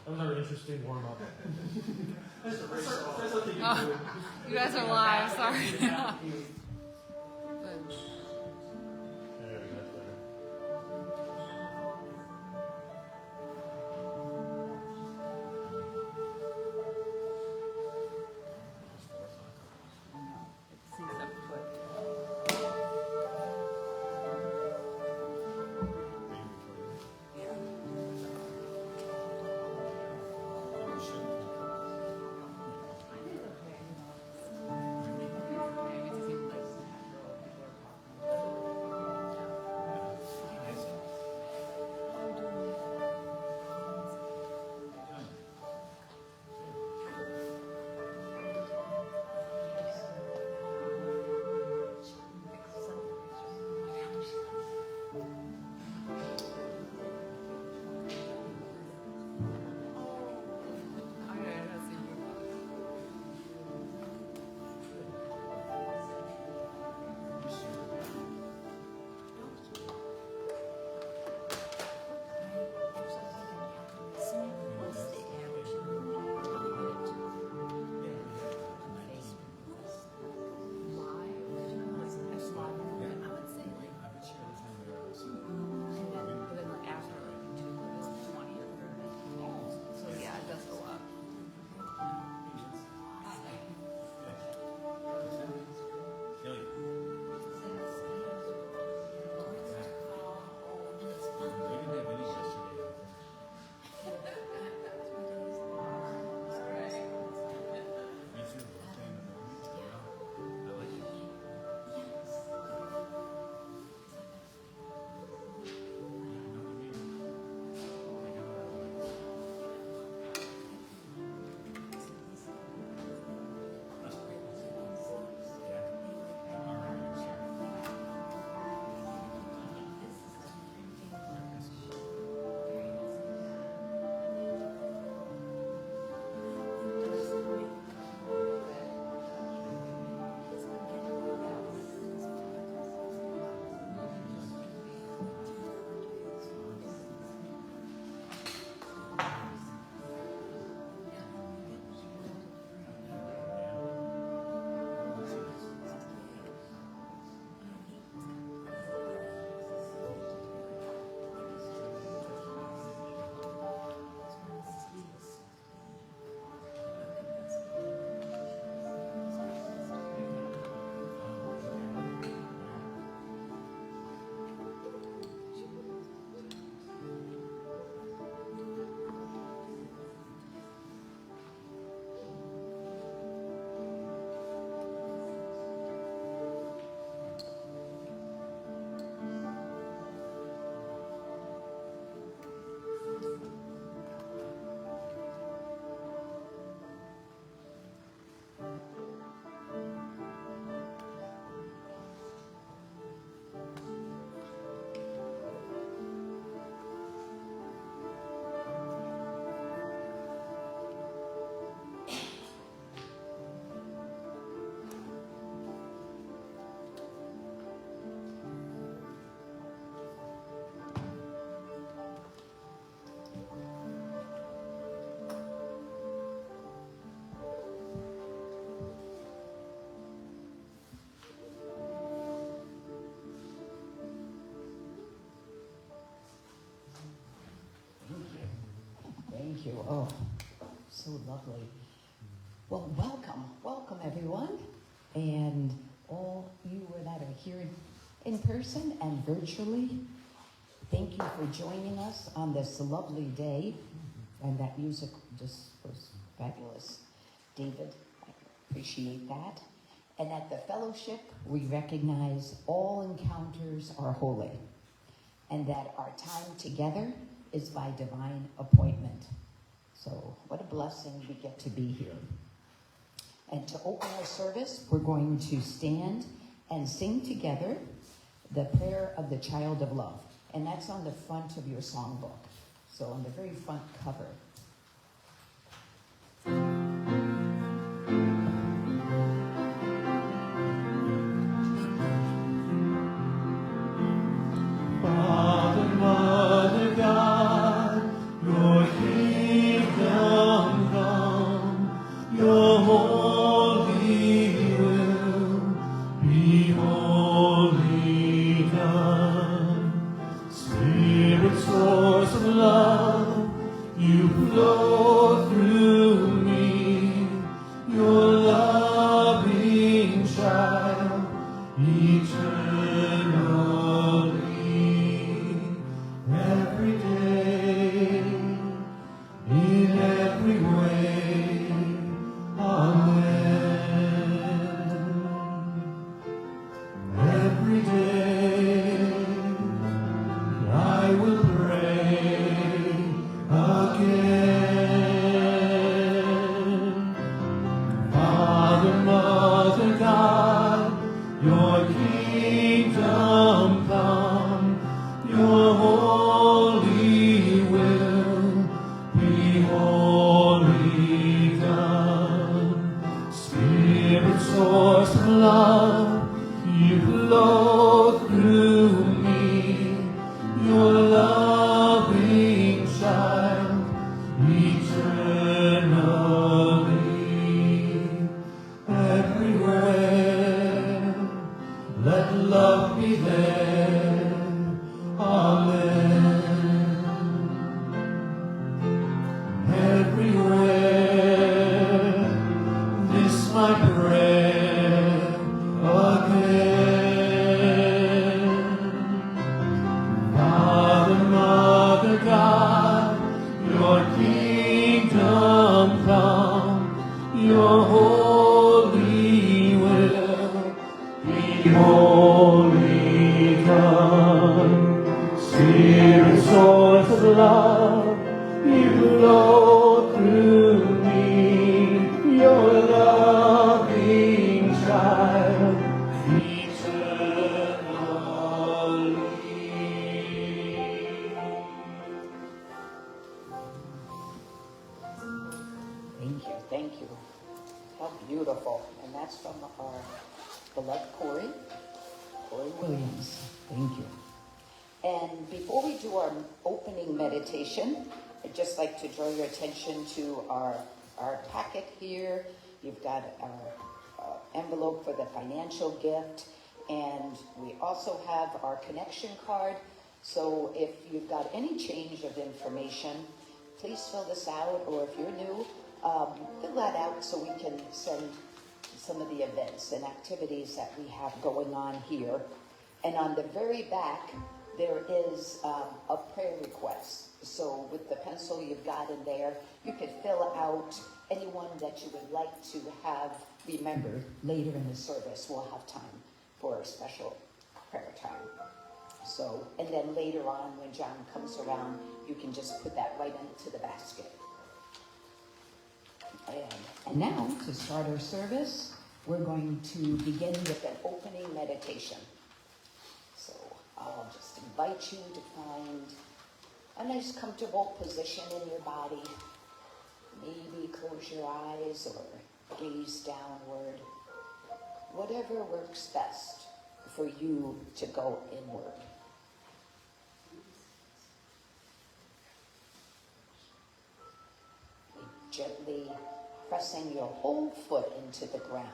was our interesting warm up. You guys are live, sorry. Thank you. Oh, so lovely. Well, welcome everyone, and all you that are here in person and virtually. Thank you for joining us on this lovely day, and that music just was fabulous. David, I appreciate that. And at the fellowship, we recognize all encounters are holy, and that our time together is by divine appointment. So what a blessing we get to be here. And to open our service, we're going to stand and sing together the prayer of the child of love. And that's on the front of your songbook. So on the very front cover. Father, Mother, God, your kingdom flow through me, your loving child, eternally, every day, in every way. Amen. Every day I will pray again. Father, Mother, God, your kingdom come, your holy will be wholly done. Spirit, source of love, you flow through me, your loving child, eternally, everywhere. Let love be there. Amen. Everywhere, this my prayer again. Father, Mother, God, your kingdom come, your holy will be wholly done. Spirit, source of love, you flow through me, your loving child, eternally. Thank you. How beautiful. And that's from our beloved Corey Williams. Thank you. And before we do our opening meditation, I'd just like to draw your attention to our packet here. You've got our envelope for the financial gift, and we also have our connection card. So if you've got any change of information, please fill this out, or if you're new, fill that out so we can send some of the events and activities that we have going on here. And on the very back, there is a prayer request. So with the pencil you've got in there, you could fill out anyone that you would like to have remembered later in the service. We'll have time for a special prayer time. So, and then later on when John comes around, you can just put that right into the basket. And now, to start our service, we're going to begin with an opening meditation. So I'll just invite you to find a nice comfortable position in your body. Maybe close your eyes or gaze downward. Whatever works best for you to go inward. Gently pressing your whole foot into the ground.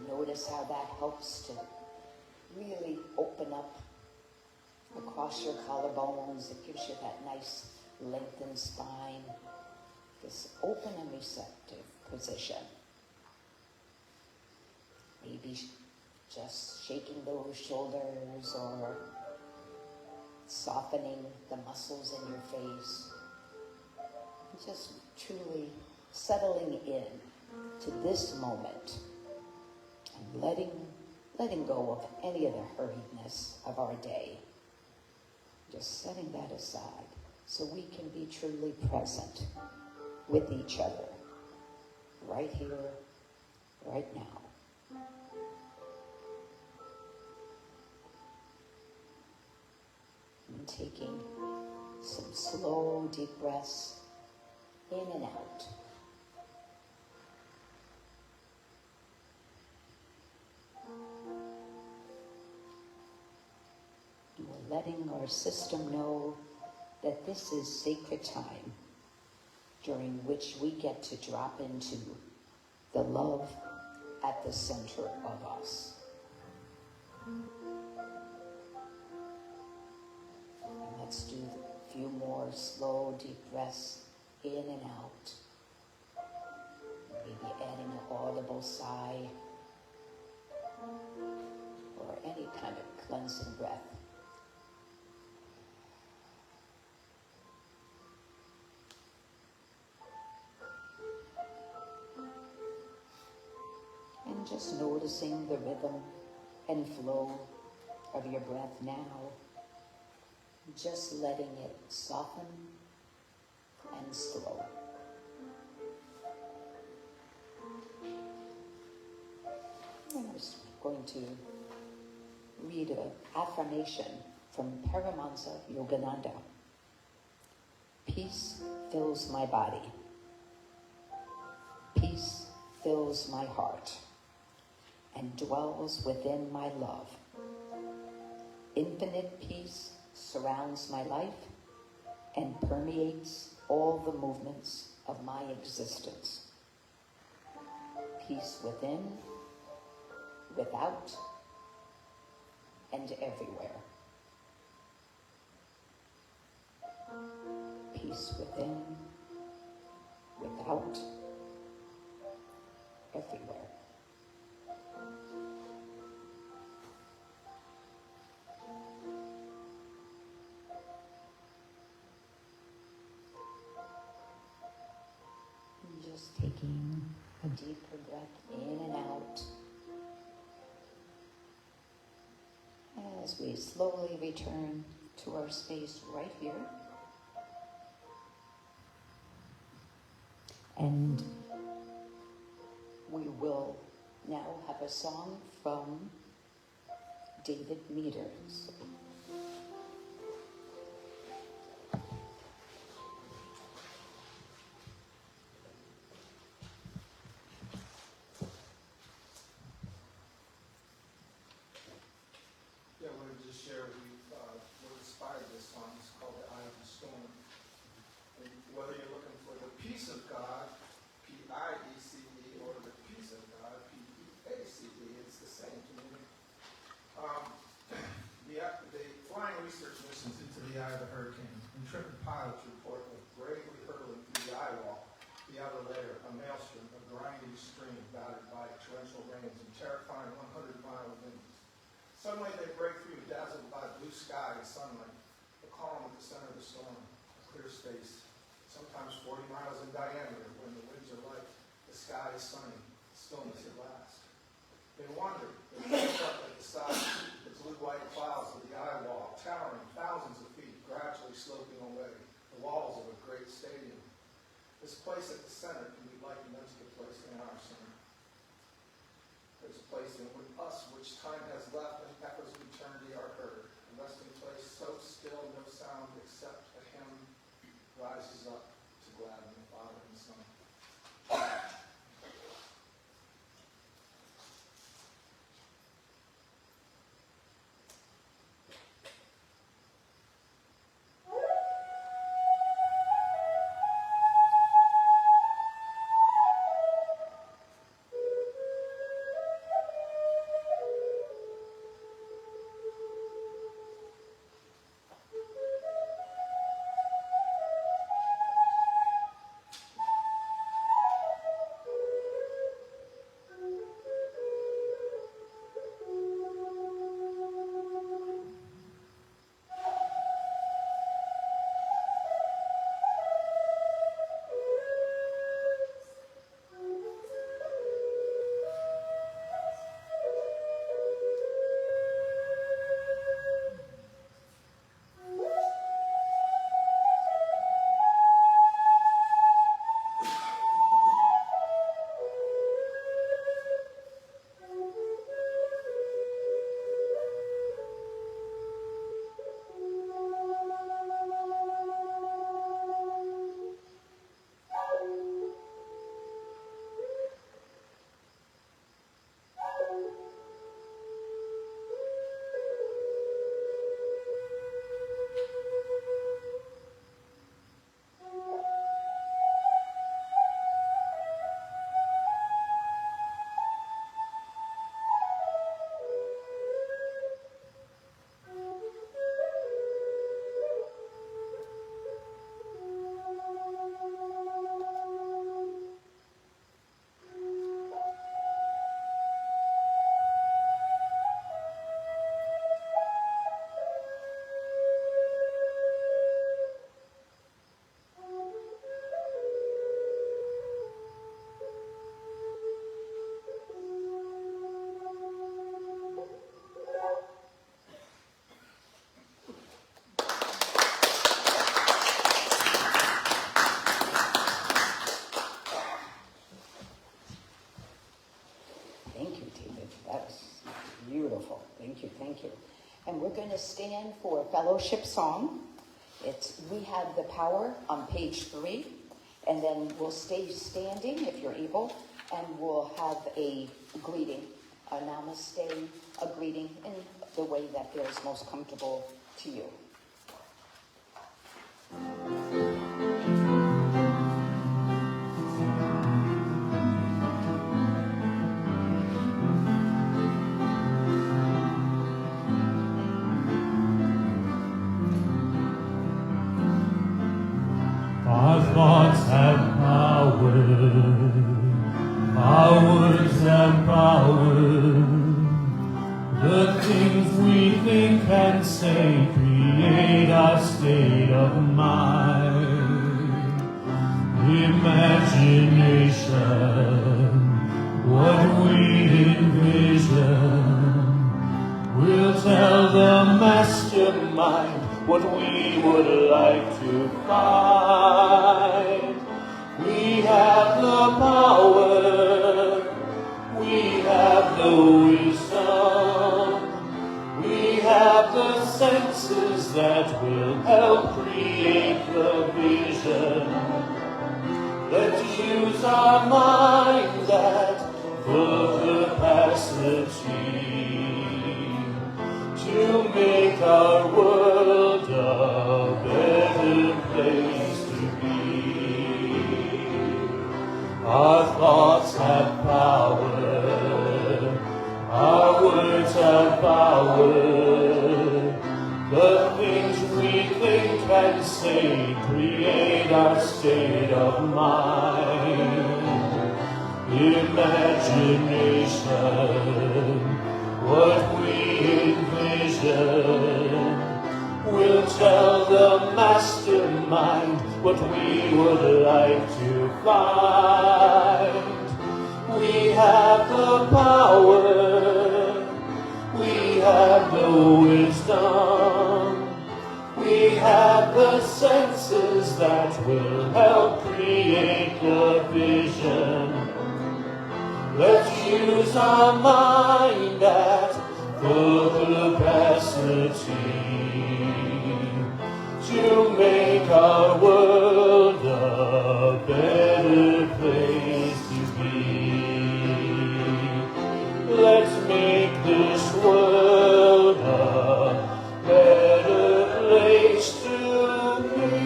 Notice how that helps to really open up across your collarbones. It gives you that nice lengthened spine. This open and receptive position. Maybe just shaking those shoulders or softening the muscles in your face. Just truly settling in to this moment and letting go of any of the hurriedness of our day. Just setting that aside so we can be truly present with each other right here, right now. And taking some slow, deep breaths in and out. And we're letting our system know that this is sacred time during which we get to drop into the love at the center of us. And let's do a few more slow, deep breaths in and out. Maybe adding an audible sigh or any kind of cleansing breath. And just noticing the rhythm and flow of your breath now. Just letting it soften and slow. I'm just going to read an affirmation from Paramahansa Yogananda. Peace fills my body. Peace fills my heart and dwells within my love. Infinite peace surrounds my life and permeates all the movements of my existence. Peace within, without, and everywhere. Peace within, without, everywhere. Just taking a deeper breath in and out as we slowly return to our space right here. And we will now have a song from David Meters. Yeah, I wanted to just share with you what inspired this song. It's called The Eye of the Storm. And whether you're looking for the peace of God, P-I-E-C-E, or the peace of God, P-E-A-C-E, it's the same to me. The flying research missions into the eye of the hurricane. Intrepid pilots report of bravely hurtling through the eye wall, the outer layer, a maelstrom, a grinding stream battered by torrential rains and terrifying 100-mile winds. Suddenly they break through, dazzled by blue sky and sunlight, a calm at the center of the storm, a clear space, sometimes 40 miles in diameter when the winds are light, the sky is sunny, stillness at last. They wander, they look up at the side, the blue-white clouds of the eye wall, towering thousands of feet, gradually sloping away, the walls of a great stadium. This place at the center can be likened unto the place in our center. There's a place in us which time has left and echoes of eternity are heard. A resting place so still, no sound except a hymn rises up to gladden the Father and Son. Thank you, thank you. And we're going to stand for fellowship song. It's We Have the Power on page 3. And then we'll stay standing if you're able. And we'll have a greeting, a namaste, a greeting in the way that feels most comfortable to you. Our thoughts have power, our words have power. The things we think and say create our state of mind. Imagination, what we envision, will tell the mastermind what we would like to find. We have the power, we have the wisdom, we have the senses that will help create the vision. Let's use our minds at full capacity to make our world a better place to be. Our thoughts have power, our words have power. The things we think and say create our state of mind. Imagination, what we envision, will tell the mastermind what we would like to find. We have the power, we have the wisdom, we have the senses that will help create the vision. Let's use our mind at full capacity to make our world a better place to be. Let's make this world a better place to be.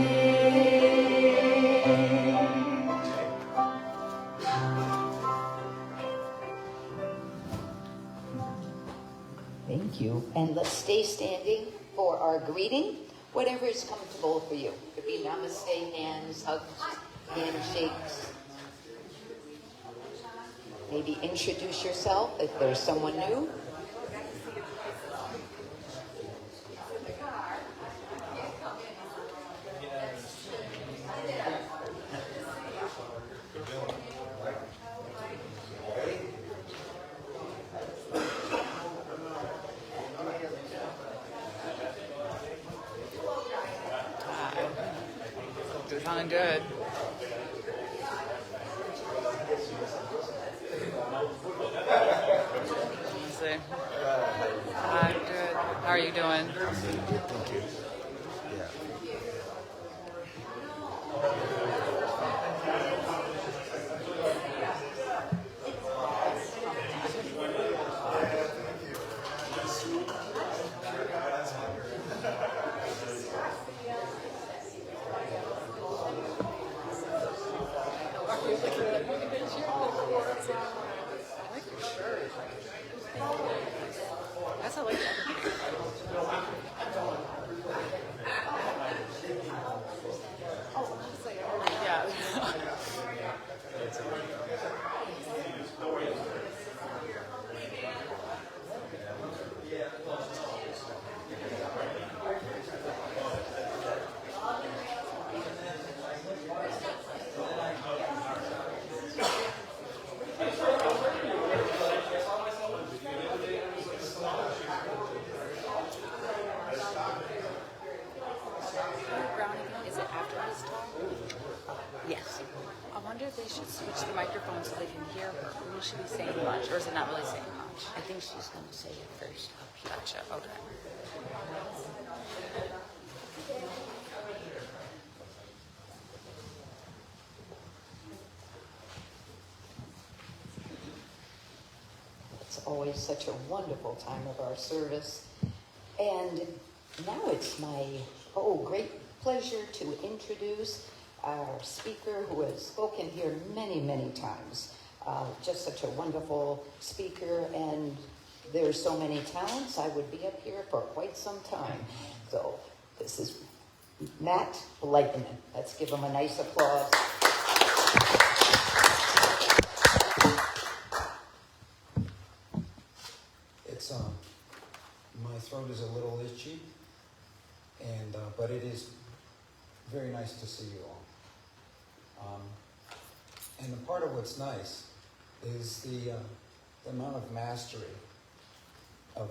Thank you. And let's stay standing for our greeting, whatever is comfortable for you. It could be namaste, hands, hugs, handshakes. Maybe introduce yourself if there's someone new. Sounding good. Let's see. Hi, good. How are you doing? I'm doing good, thank you. Yeah. That's how like they should switch the microphone so they can hear her. Will she be saying much, or is it not really saying much? I think she's going to say it first. Gotcha. Okay. It's always such a wonderful time of our service. And now it's my, great pleasure to introduce our speaker who has spoken here many, many times. Just such a wonderful speaker, and there's so many talents. I would be up here for quite some time. So this is Matt Blightman. Let's give him a nice applause. It's my throat is a little itchy, and but it is very nice to see you all. And the part of what's nice is the amount of mastery of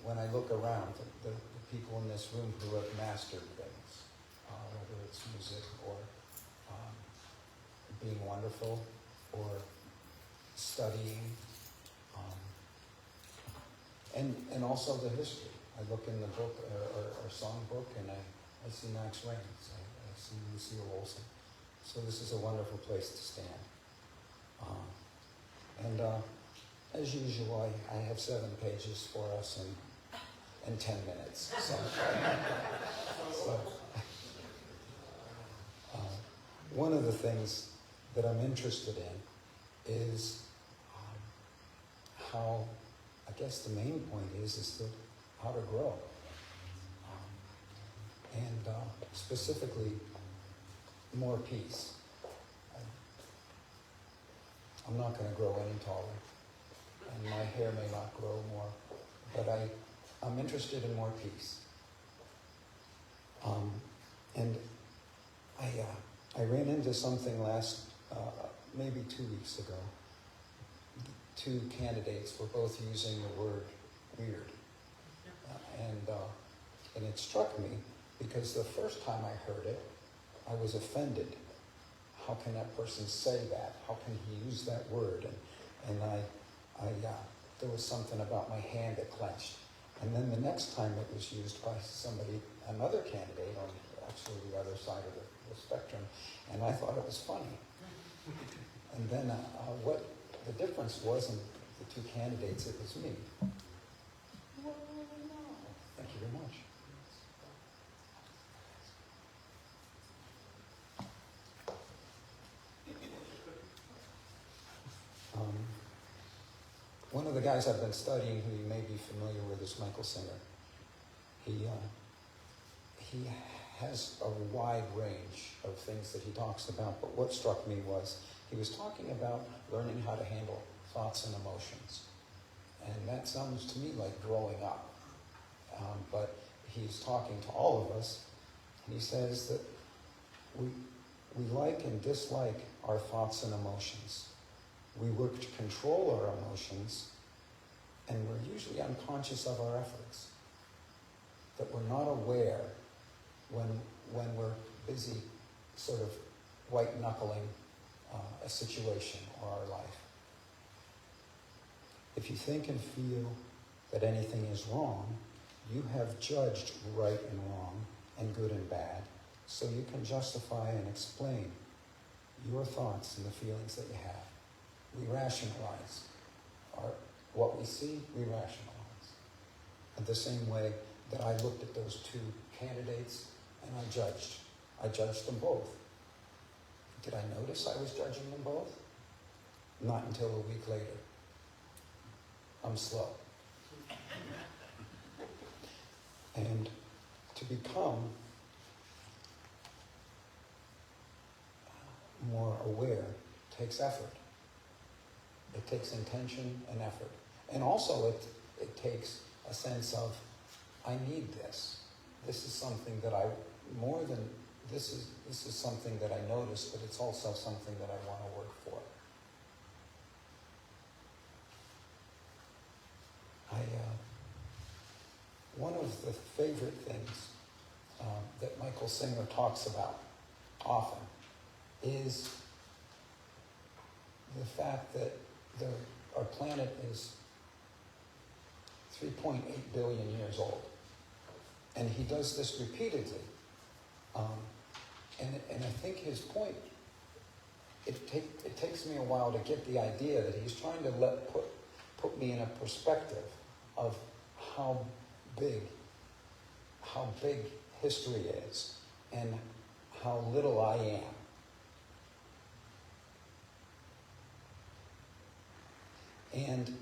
when I look around, the people in this room who have mastered things, whether it's music or being wonderful or studying, and also the history. I look in the book, or song book, and I see Max Raines, I see Lucille Olson. So this is a wonderful place to stand. As usual, I have 7 pages for us in 10 minutes. So, one of the things that I'm interested in is how, I guess the main point is how to grow. And specifically, more peace. I'm not going to grow any taller, and my hair may not grow more, but I'm interested in more peace. And I ran into something maybe 2 weeks ago. 2 candidates were both using the word weird, and it struck me because the first time I heard it, I was offended. How can that person say that? How can he use that word? And there was something about my hand that clenched. And then the next time it was used by another candidate on actually the other side of the spectrum, and I thought it was funny. And then what the difference wasn't the 2 candidates, it was me. Well, no. Thank you very much. One of the guys I've been studying, who you may be familiar with, is Michael Singer. He has a wide range of things that he talks about, but what struck me was he was talking about learning how to handle thoughts and emotions. And that sounds to me like growing up. But he's talking to all of us, and he says that we like and dislike our thoughts and emotions. We work to control our emotions, and we're usually unconscious of our efforts. That we're not aware when we're busy sort of white-knuckling a situation or our life. If you think and feel that anything is wrong, you have judged right and wrong and good and bad, so you can justify and explain your thoughts and the feelings that you have. We rationalize what we see, we rationalize. In the same way that I looked at those 2 candidates and I judged them both. Did I notice I was judging them both? Not until a week later. I'm slow. And to become more aware takes effort. It takes intention and effort. And also it takes a sense of, I need this. This is something that this is something that I notice, but it's also something that I want to work for. One of the favorite things that Michael Singer talks about often is the fact that our planet is 3.8 billion years old. And he does this repeatedly. And I think his point, it takes me a while to get the idea that he's trying to put me in a perspective of how big history is and how little I am. And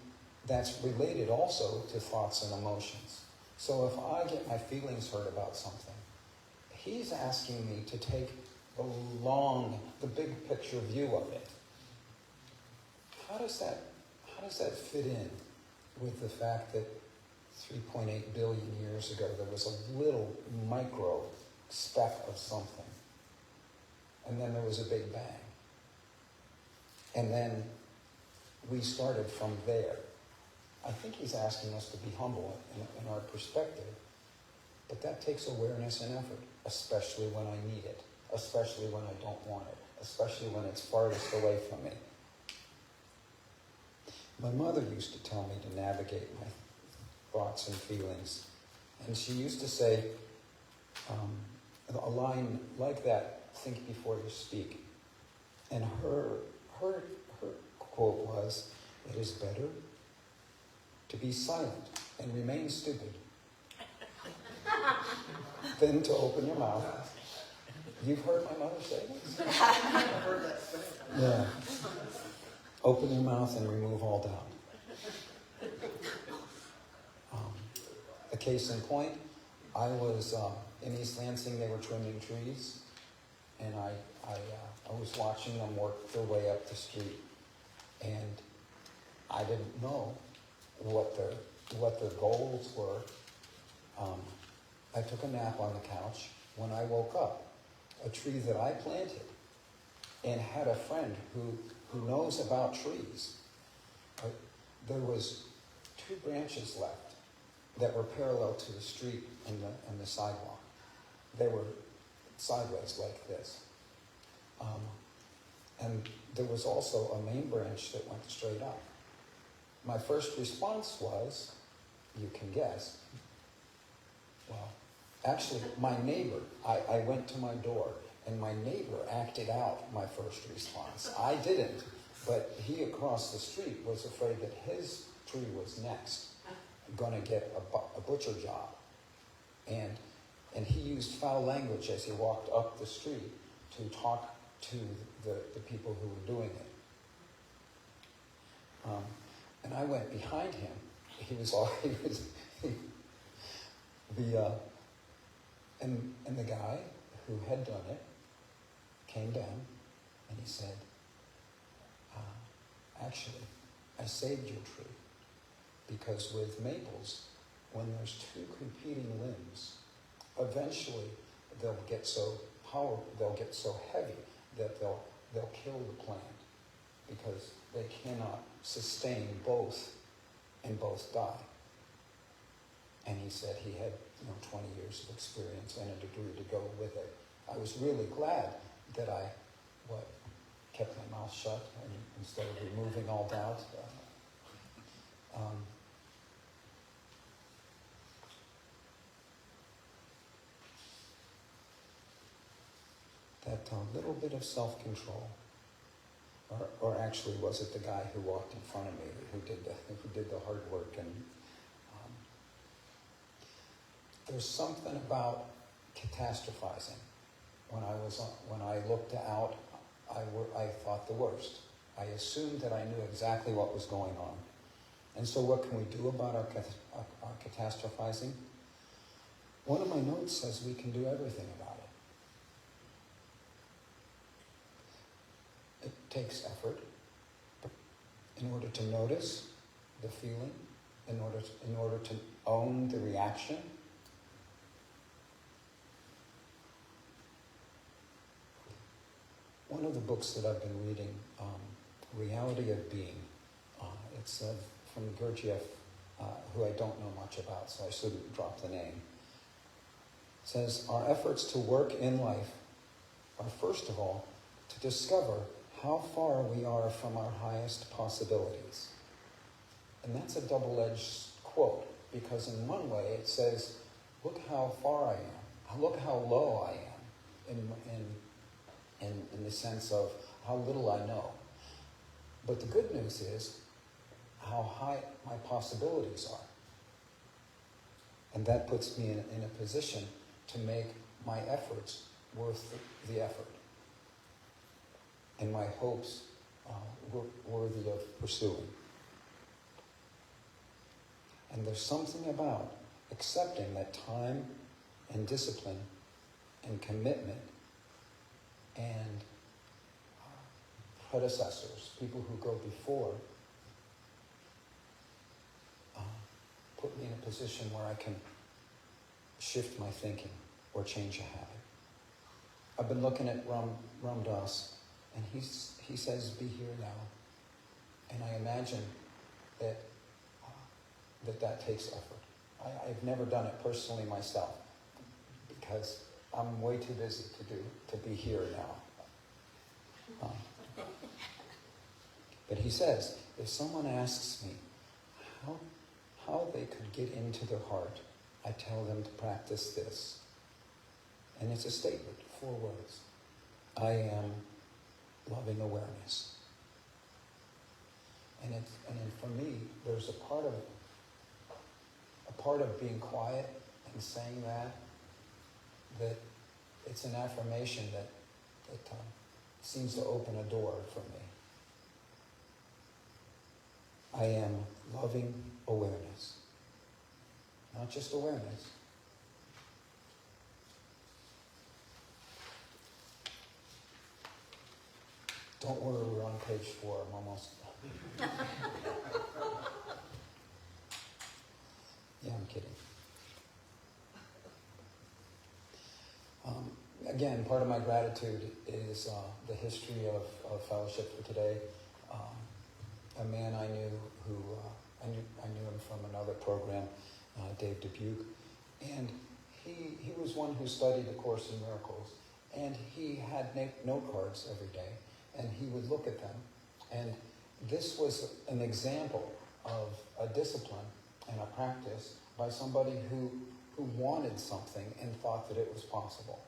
that's related also to thoughts and emotions. So if I get my feelings hurt about something, he's asking me to take the big picture view of it. How does that fit in with the fact that 3.8 billion years ago there was a little micro speck of something, and then there was a big bang, and then we started from there? I think he's asking us to be humble in our perspective, but that takes awareness and effort, especially when I need it, especially when I don't want it, especially when it's farthest away from me. My mother used to tell me to navigate my thoughts and feelings, and she used to say a line like that, think before you speak. And her quote was, "It is better to be silent and remain stupid than to open your mouth." You've heard my mother say this? I've heard that saying. Yeah. Open your mouth and remove all doubt. A case in point, I was in East Lansing. They were trimming trees, and I was watching them work their way up the street, and I didn't know what their goals were. I took a nap on the couch. When I woke up, a tree that I planted and had a friend who knows about trees, there was 2 branches left that were parallel to the street and the sidewalk. They were sideways like this. And there was also a main branch that went straight up. My first response was, you can guess, well, actually, my neighbor, I went to my door, and my neighbor acted out my first response. I didn't, but he across the street was afraid that his tree was next, going to get a butcher job. And he used foul language as he walked up the street to talk to the people who were doing it. And I went behind him. And the guy who had done it came down and he said, actually, I saved your tree because with maples, when there's 2 competing limbs, eventually they'll get so heavy that they'll kill the plant because they cannot sustain both and both die. And he said he had 20 years of experience and a degree to go with it. I was really glad that I kept my mouth shut and instead of removing all doubt. That little bit of self-control, or actually was it the guy who walked in front of me who did the hard work? And there's something about catastrophizing. When I looked out, I thought the worst. I assumed that I knew exactly what was going on. And so what can we do about our catastrophizing? One of my notes says we can do everything about it. It takes effort in order to notice the feeling, in order to own the reaction. One of the books that I've been reading, Reality of Being, it's from Gurdjieff, who I don't know much about, so I shouldn't drop the name, says, our efforts to work in life are first of all to discover how far we are from our highest possibilities. And that's a double-edged quote, because in one way it says, look how far I am, look how low I am, in the sense of how little I know. But the good news is how high my possibilities are. And that puts me in a position to make my efforts worth the effort, and my hopes worthy of pursuing. And there's something about accepting that time and discipline and commitment and predecessors, people who go before, put me in a position where I can shift my thinking or change a habit. I've been looking at Ram Dass, and he says, be here now. And I imagine that that takes effort. I've never done it personally myself, because I'm way too busy to be here now. But he says, if someone asks me how they could get into their heart, I tell them to practice this. And it's a statement, 4 words. I am loving awareness. And for me, there's a part of being quiet and saying that it's an affirmation that seems to open a door for me. I am loving awareness. Not just awareness. Don't worry, we're on page 4. I'm almost... Yeah, I'm kidding. Again, part of my gratitude is the history of Fellowship for Today. A man I knew who, I knew him from another program, Dave Dubuque, and he was one who studied the Course in Miracles, and he had note cards every day, and he would look at them, and this was an example of a discipline and a practice by somebody who wanted something and thought that it was possible.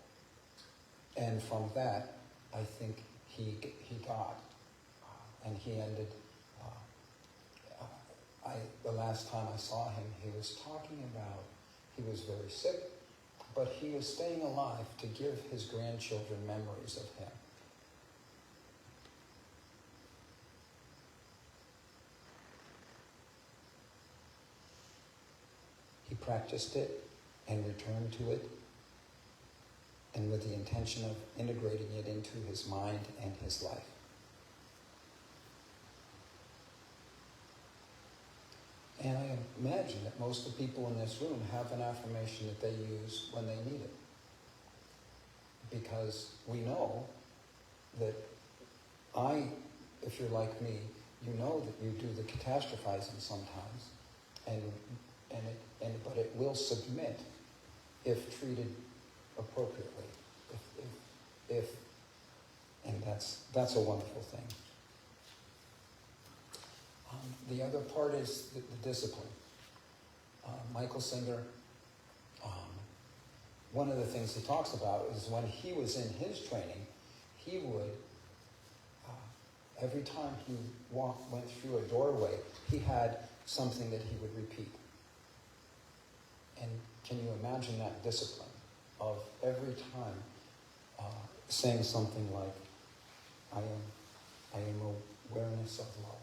And from that, I think he got, and he ended. The last time I saw him, he was talking about, he was very sick, but he was staying alive to give his grandchildren memories of him. He practiced it and returned to it, and with the intention of integrating it into his mind and his life. And I imagine that most of the people in this room have an affirmation that they use when they need it. Because we know that if you're like me, you know that you do the catastrophizing sometimes, but it will submit if treated appropriately. And that's a wonderful thing. The other part is the discipline. Michael Singer, one of the things he talks about is when he was in his training, he would, every time he went through a doorway, he had something that he would repeat. And can you imagine that discipline of every time saying something like, I am awareness of love.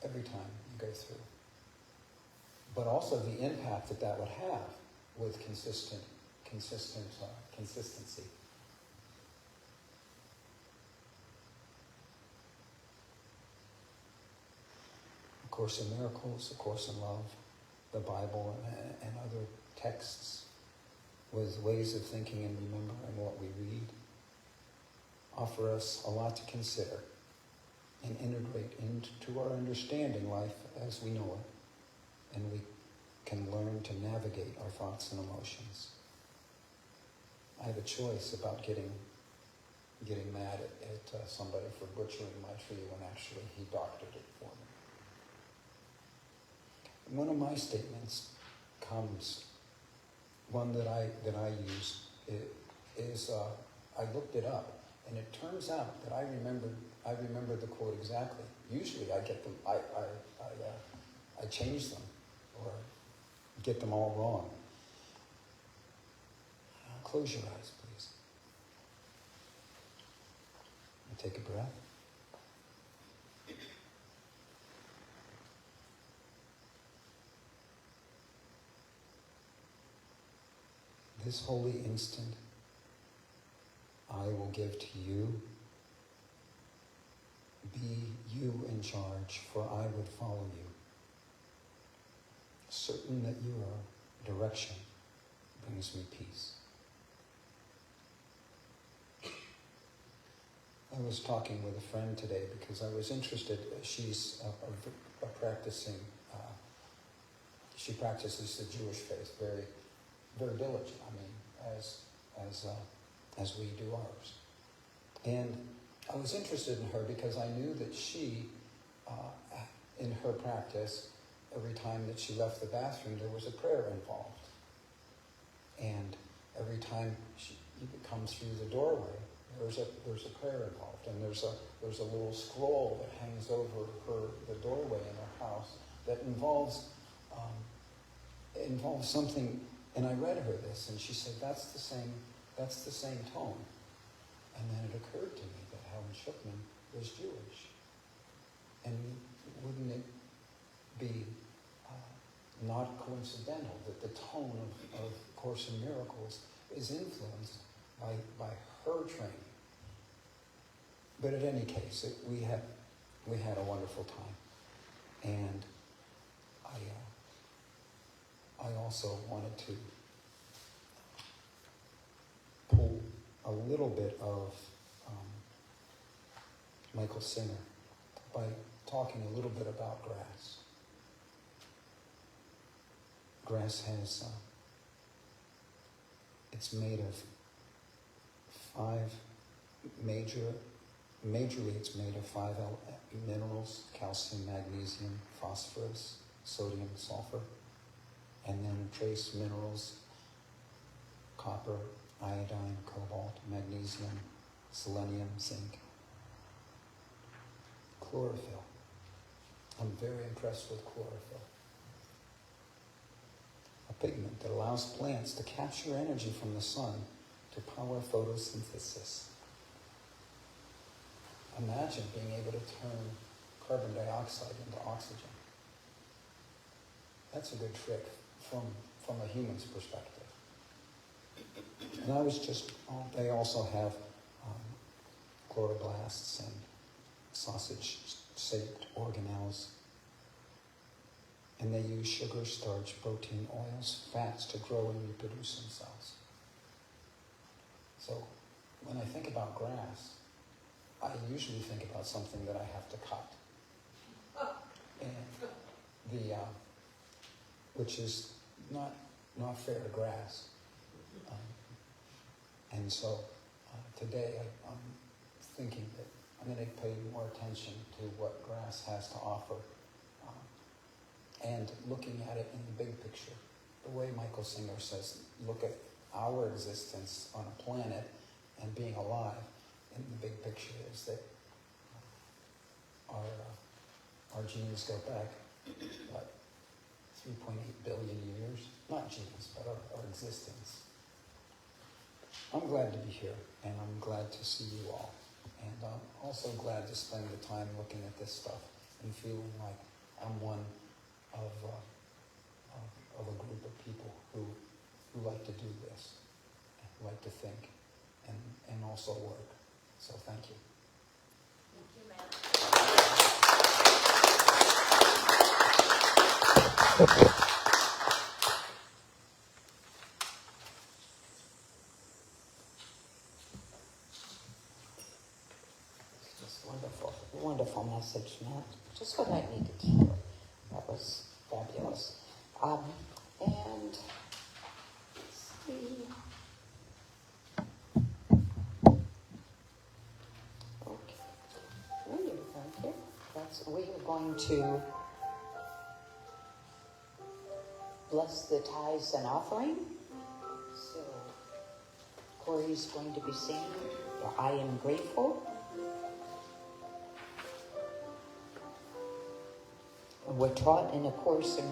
Every time you go through. But also the impact that would have with consistency. A Course in Miracles, A Course in Love, the Bible, and other texts with ways of thinking and remembering what we read offer us a lot to consider and integrate into our understanding life as we know it, and we can learn to navigate our thoughts and emotions. I have a choice about getting getting mad at somebody for butchering my tree when actually he doctored it for me. One of my statements comes, one that I use is I looked it up, and it turns out that I remember the quote exactly. Usually I get them, I change them or get them all wrong. Close your eyes, please. And take a breath. This holy instant I will give to you. Be you in charge, for I would follow you. Certain that your direction brings me peace. I was talking with a friend today because I was interested. She's a practicing, she practices the Jewish faith very, very diligent. I mean, as we do ours. And I was interested in her because I knew that she, in her practice, every time that she left the bathroom, there was a prayer involved. And every time you come through the doorway, there's a prayer involved, and there's a little scroll that hangs over the doorway in her house that involves something. And I read her this, and she said that's the same tone. And then it occurred to me that Helen Schuckman was Jewish, and wouldn't it be not coincidental that the tone of Course in Miracles is influenced by her training? But in any case, we had a wonderful time, and I also wanted to pull a little bit of Michael Singer by talking a little bit about grass. Grass has, it's made of majorly it's made of 5 minerals: calcium, magnesium, phosphorus, sodium, sulfur, and then trace minerals: copper, iodine, cobalt, magnesium, selenium, zinc. Chlorophyll. I'm very impressed with chlorophyll. A pigment that allows plants to capture energy from the sun to power photosynthesis. Imagine being able to turn carbon dioxide into oxygen. That's a good trick from a human's perspective. And they also have chloroplasts and sausage-shaped organelles. And they use sugar, starch, protein, oils, fats to grow and reproduce themselves. So when I think about grass, I usually think about something that I have to cut. And which is not fair to grass. And so today I'm thinking that I'm going to pay more attention to what grass has to offer, and looking at it in the big picture. The way Michael Singer says, look at our existence on a planet and being alive in the big picture is that our genes go back, what, 3.8 billion years? Not genes, but our existence. I'm glad to be here, and I'm glad to see you all. And I'm also glad to spend the time looking at this stuff and feeling like I'm one of a group of people who like to do this, who like to think, and also work. So thank you. Thank you, man. Just wonderful, wonderful message, Matt. Just what I needed to hear. That was fabulous. And let's see. we are going to bless the tithes and offering. So Corey's going to be singing, I Am Grateful. And we're taught in A Course in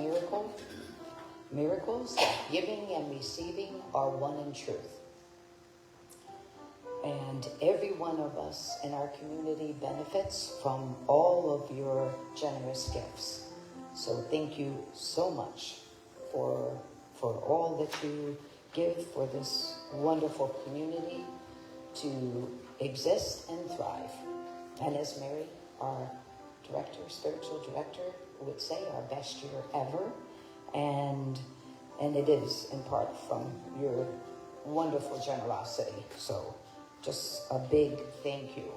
Miracles that giving and receiving are one in truth. And every one of us in our community benefits from all of your generous gifts. So thank you so much for all that you give for this wonderful community to exist and thrive. And as Mary, our director, spiritual director, would say, our best year ever. And it is in part from your wonderful generosity. So just a big thank you.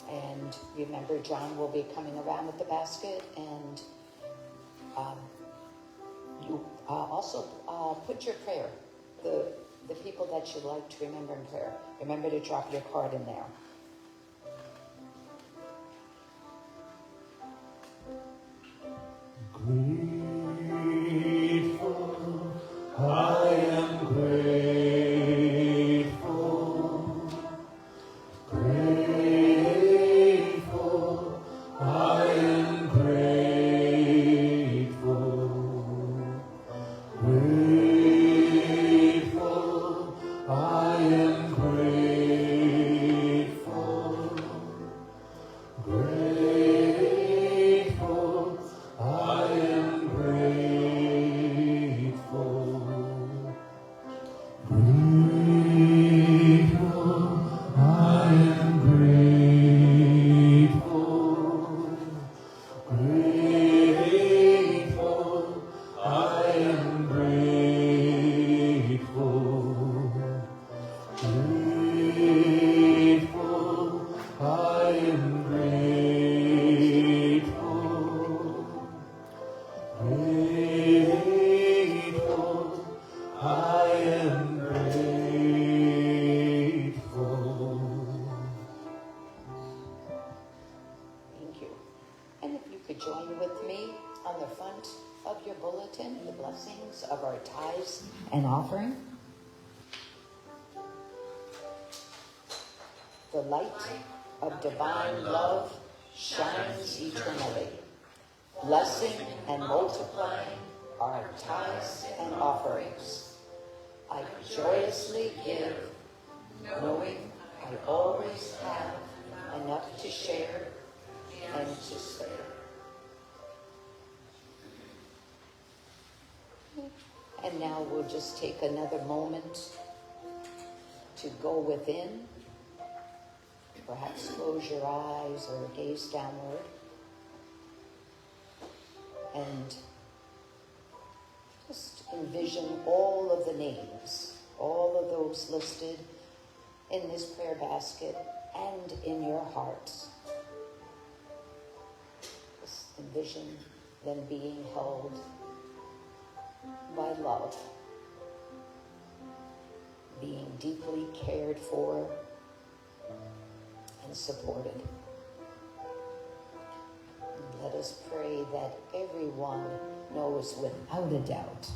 And remember, John will be coming around with the basket, and you also put your prayer, the people that you'd like to remember in prayer. Remember to drop your card in there. Grateful, I am grateful. Grateful, I am grateful. Grateful, I am grateful. Grateful, I am grateful. Grateful, I am grateful. Grateful, I am grateful. Grateful, I am grateful. Grateful, I am grateful. Thank you. And if you could join with me on the front of your bulletin, the blessings of our tithes and offering. The light of divine love shines eternally, blessing and multiplying our tithes and offerings. I joyously give, knowing I always have enough to share and to spare. And now we'll just take another moment to go within. Perhaps close your eyes or gaze downward. And just envision all of the names, all of those listed in this prayer basket and in your hearts. Just envision them being held by love, being deeply cared for and supported. And let us pray that everyone knows without a doubt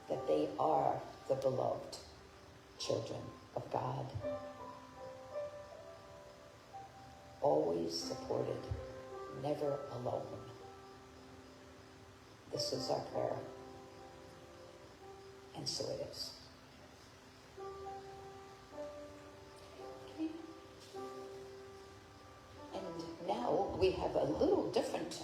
that they are the beloved children of God, always supported, never alone. This is our prayer, and so it is. Okay. And now we have a little different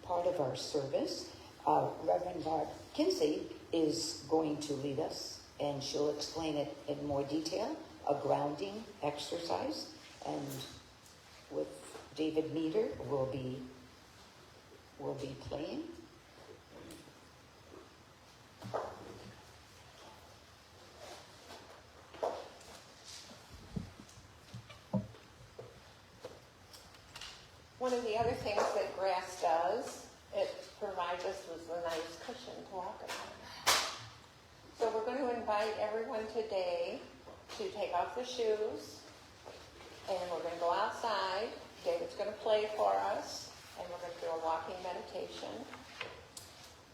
part of our service. Reverend Barb Kinsey is going to lead us, and she'll explain it in more detail, a grounding exercise, and with David Meter will be playing. One of the other things that grass does, it provides us with a nice cushion to walk on. So we're going to invite everyone today to take off their shoes And we're going to go outside. David's going to play for us, and we're going to do a walking meditation.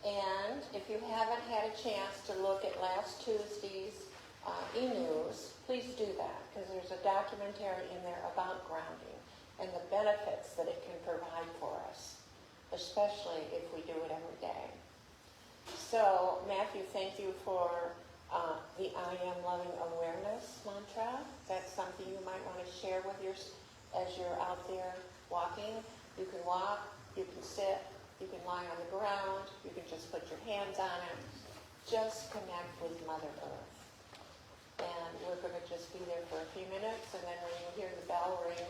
And if you haven't had a chance to look at last Tuesday's e-news, please do that, because there's a documentary in there about grounding and the benefits that it can provide for us, especially if we do it every day. So, Matthew, thank you for the I Am Loving Awareness mantra. That's something you might want to share with as you're out there walking. You can walk, you can sit, you can lie on the ground, you can just put your hands on it. Just connect with Mother Earth. And we're going to just be there for a few minutes, and then when you hear the bell ring,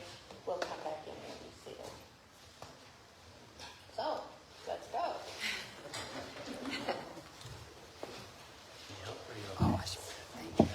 we'll come back in and be seated. So, let's go. Oh, I should. Thank you.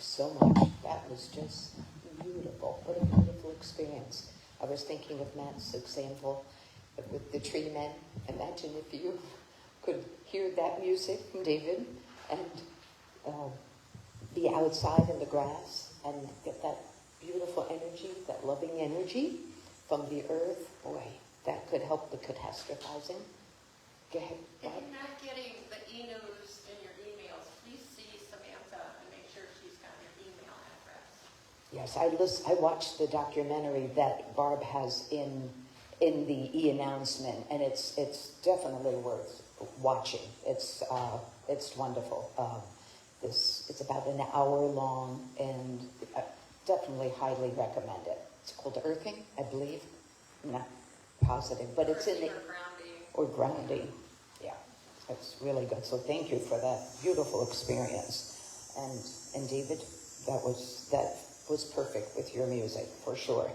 so much. That was just beautiful. What a beautiful experience. I was thinking of Matt's example with the tree men. Imagine if you could hear that music from David and be outside in the grass and get that beautiful energy, that loving energy from the earth. Boy, that could help the catastrophizing. Go ahead, Bob. If you're not getting the e-news in your emails, please see Samantha and make sure she's got your email address. Yes, I watched the documentary that Barb has in the e-announcement, and it's definitely worth watching. It's wonderful. It's about an hour long, and definitely highly recommend it. It's called Earthing, I believe. I'm not positive, but it's in the grounding. Yeah, it's really good. So thank you for that beautiful experience, and David, that was perfect with your music for sure.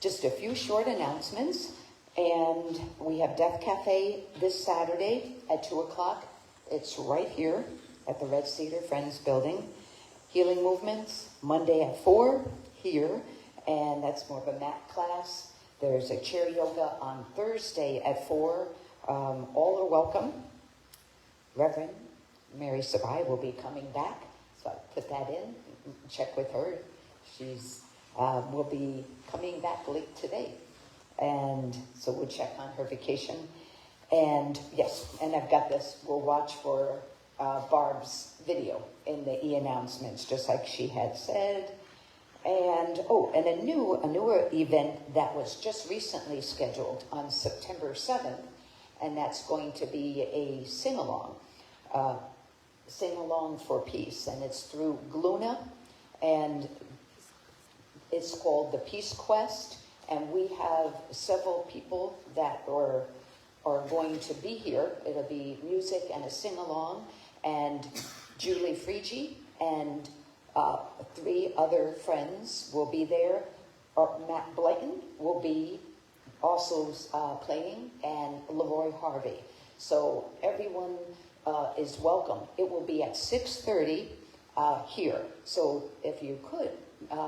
Just a few short announcements, and we have Death Cafe this Saturday at 2:00. It's right here at the Red Cedar Friends Building. Healing Movements Monday at 4 here, and that's more of a mat class. There's a chair yoga on Thursday at 4. All are welcome. Reverend Mary Sabai will be coming back, so I put that in. Check with her. She's will be coming back late today, and so we'll check on her vacation. And yes, and I've got this. We'll watch for Barb's video in the e-announcements, just like she had said. And and a newer event that was just recently scheduled on September 7th, and that's going to be a sing-along for peace, and it's through Gluna, and it's called the Peace Quest, and we have several people that are going to be here. It'll be music and a sing-along, and Julie Frigi and 3 other friends will be there. Matt Blayton will be also playing, and Leroy Harvey. So everyone is welcome. It will be at 6:30 here. So if you could,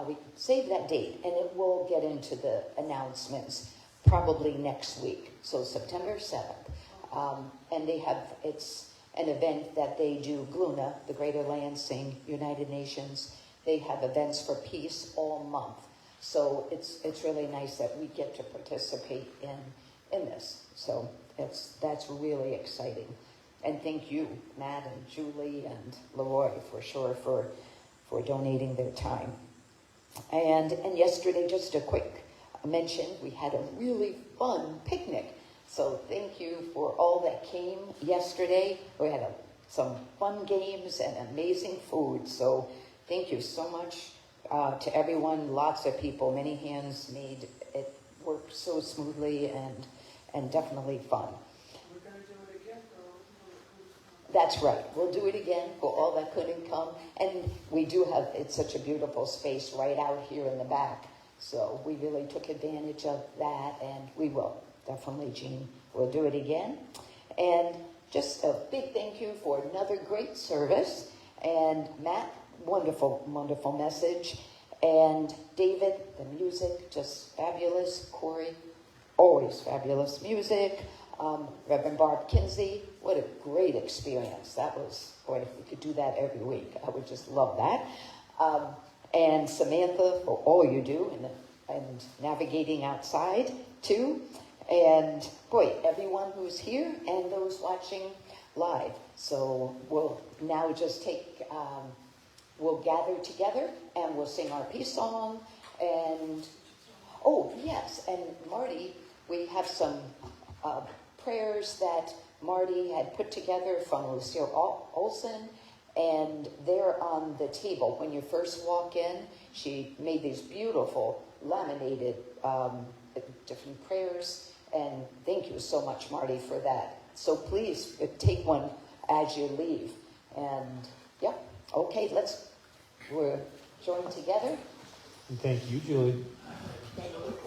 we save that date, and it will get into the announcements probably next week. So September 7th. And it's an event that they do, GLUNA, the Greater Lansing United Nations. They have events for peace all month. So it's really nice that we get to participate in this. So that's really exciting. And thank you, Matt and Julie and Leroy, for sure, for donating their time. And yesterday, just a quick mention, we had a really fun picnic. So thank you for all that came yesterday. We had some fun games and amazing food. So thank you so much to everyone. Lots of people, many hands made it work so smoothly and definitely fun. We're going to do it again for all That's right. We'll do it again for all that couldn't come. And we do have, it's such a beautiful space right out here in the back. So we really took advantage of that, and we will. Definitely, Jean. We'll do it again. And just a big thank you for another great service. And Matt, wonderful, wonderful message. And David, the music, just fabulous. Corey, always fabulous music. Reverend Barb Kinsey, what a great experience. That was, boy, if we could do that every week, I would just love that. And Samantha, for all you do, and navigating outside, too. And, boy, everyone who's here and those watching live. So we'll now just we'll gather together and we'll sing our peace song. And, oh, yes, and Marty, we have some prayers that Marty had put together from Lucille Olson, and they're on the table. When you first walk in, she made these beautiful laminated different prayers, and thank you so much, Marty, for that. So please take one as you leave. And yeah, okay, we're joined together. And thank you, Julie. Thank you.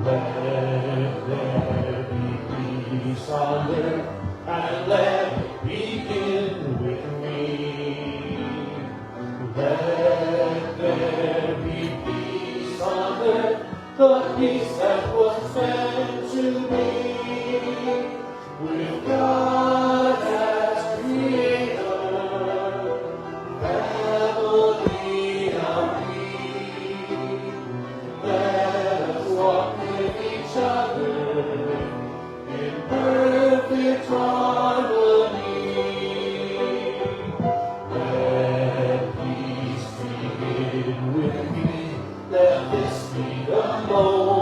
Let there be peace on earth, and let it begin with me. Let there be peace on earth, the peace that was meant to be, with God as creator, family are we. Let us walk with each other in perfect harmony. Let peace begin with me. Let this be the moment.